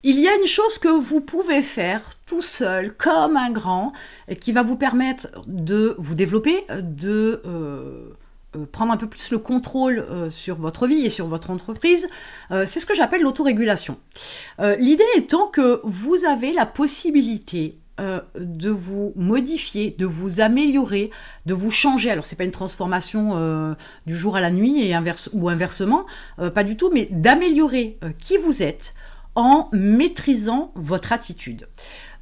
Il y a une chose que vous pouvez faire tout seul, comme un grand, qui va vous permettre de vous développer, de prendre un peu plus le contrôle sur votre vie et sur votre entreprise. C'est ce que j'appelle l'autorégulation. L'idée étant que vous avez la possibilité de vous modifier, de vous améliorer, de vous changer. Alors, c'est pas une transformation du jour à la nuit ou inversement, pas du tout, mais d'améliorer qui vous êtes, en maîtrisant votre attitude.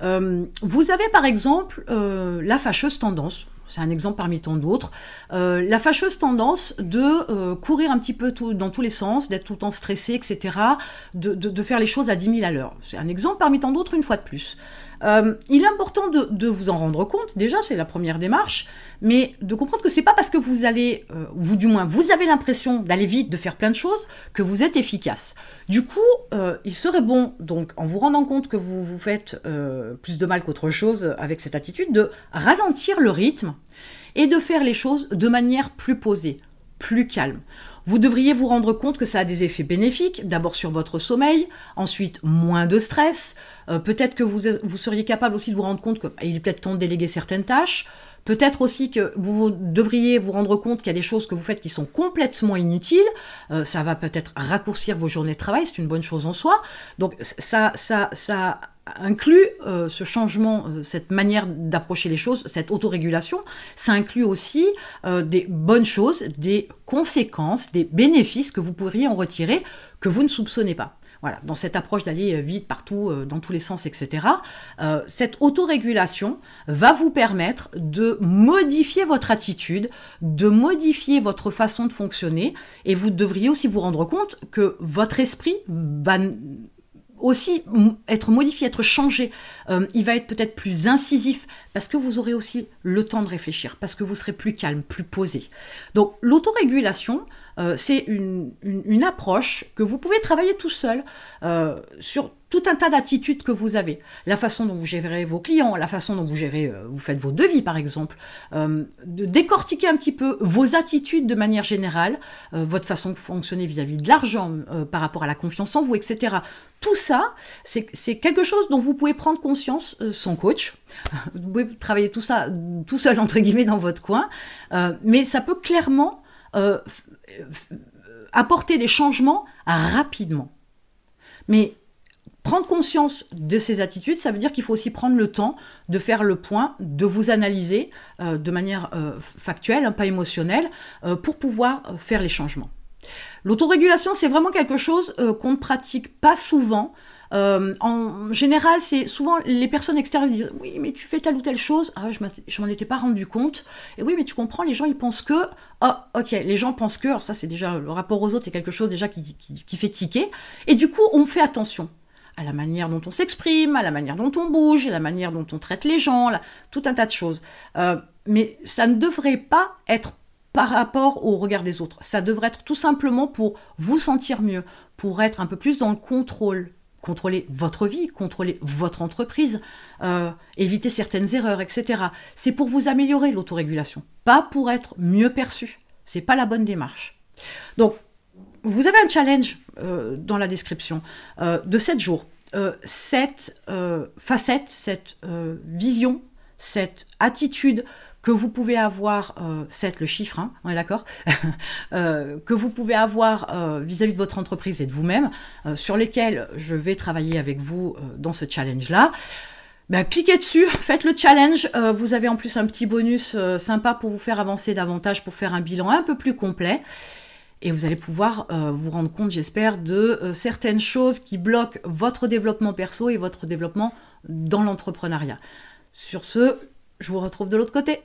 Vous avez par exemple la fâcheuse tendance, c'est un exemple parmi tant d'autres, la fâcheuse tendance de courir un petit peu dans tous les sens, d'être tout le temps stressé, etc., de faire les choses à 10 000 à l'heure. C'est un exemple parmi tant d'autres, une fois de plus. Il est important de vous en rendre compte, déjà c'est la première démarche, mais de comprendre que c'est pas parce que vous allez, vous du moins, vous avez l'impression d'aller vite, de faire plein de choses, que vous êtes efficace. Du coup, il serait bon, donc en vous rendant compte que vous vous faites plus de mal qu'autre chose avec cette attitude, de ralentir le rythme et de faire les choses de manière plus posée, plus calme. Vous devriez vous rendre compte que ça a des effets bénéfiques, d'abord sur votre sommeil, ensuite moins de stress, peut-être que vous seriez capable aussi de vous rendre compte qu'il est peut-être temps de déléguer certaines tâches, peut-être aussi que vous devriez vous rendre compte qu'il y a des choses que vous faites qui sont complètement inutiles, ça va peut-être raccourcir vos journées de travail, c'est une bonne chose en soi, donc ça inclut ce changement, cette manière d'approcher les choses, cette autorégulation, ça inclut aussi des bonnes choses, des conséquences, des bénéfices que vous pourriez en retirer, que vous ne soupçonnez pas. Voilà, dans cette approche d'aller vite partout, dans tous les sens, etc., cette autorégulation va vous permettre de modifier votre attitude, de modifier votre façon de fonctionner, et vous devriez aussi vous rendre compte que votre esprit va aussi être modifié, être changé. Il va être peut-être plus incisif parce que vous aurez aussi le temps de réfléchir, parce que vous serez plus calme, plus posé. Donc l'autorégulation, c'est une approche que vous pouvez travailler tout seul sur tout un tas d'attitudes que vous avez. La façon dont vous gérez vos clients, la façon dont vous faites vos devis par exemple, de décortiquer un petit peu vos attitudes de manière générale, votre façon de fonctionner vis-à-vis de l'argent, par rapport à la confiance en vous, etc. Tout ça, c'est quelque chose dont vous pouvez prendre conscience sans coach. Vous pouvez travailler tout ça tout seul, entre guillemets, dans votre coin, mais ça peut clairement apporter des changements rapidement. Mais prendre conscience de ces attitudes, ça veut dire qu'il faut aussi prendre le temps de faire le point, de vous analyser de manière factuelle, pas émotionnelle, pour pouvoir faire les changements. L'autorégulation, c'est vraiment quelque chose qu'on ne pratique pas souvent. En général, c'est souvent les personnes extérieures qui disent « Oui, mais tu fais telle ou telle chose. » Ah, je m'en étais pas rendu compte. Et oui, mais tu comprends, les gens, ils pensent que... Ah, ok, les gens pensent que... Alors ça, c'est déjà... Le rapport aux autres est quelque chose déjà qui fait tiquer. Et du coup, on fait attention à la manière dont on s'exprime, à la manière dont on bouge, à la manière dont on traite les gens, tout un tas de choses. Mais ça ne devrait pas être par rapport au regard des autres. Ça devrait être tout simplement pour vous sentir mieux, pour être un peu plus dans le contrôle. Contrôler votre vie, contrôler votre entreprise, éviter certaines erreurs, etc. C'est pour vous améliorer l'autorégulation, pas pour être mieux perçu. C'est pas la bonne démarche. Donc, vous avez un challenge dans la description de 7 jours. Cette facette, cette vision, cette attitude que vous pouvez avoir, 7 le chiffre, hein, on est d'accord, que vous pouvez avoir vis-à-vis de votre entreprise et de vous-même, sur lesquels je vais travailler avec vous dans ce challenge-là. Ben, cliquez dessus, faites le challenge, vous avez en plus un petit bonus sympa pour vous faire avancer davantage, pour faire un bilan un peu plus complet. Et vous allez pouvoir vous rendre compte, j'espère, de certaines choses qui bloquent votre développement perso et votre développement dans l'entrepreneuriat. Sur ce, je vous retrouve de l'autre côté.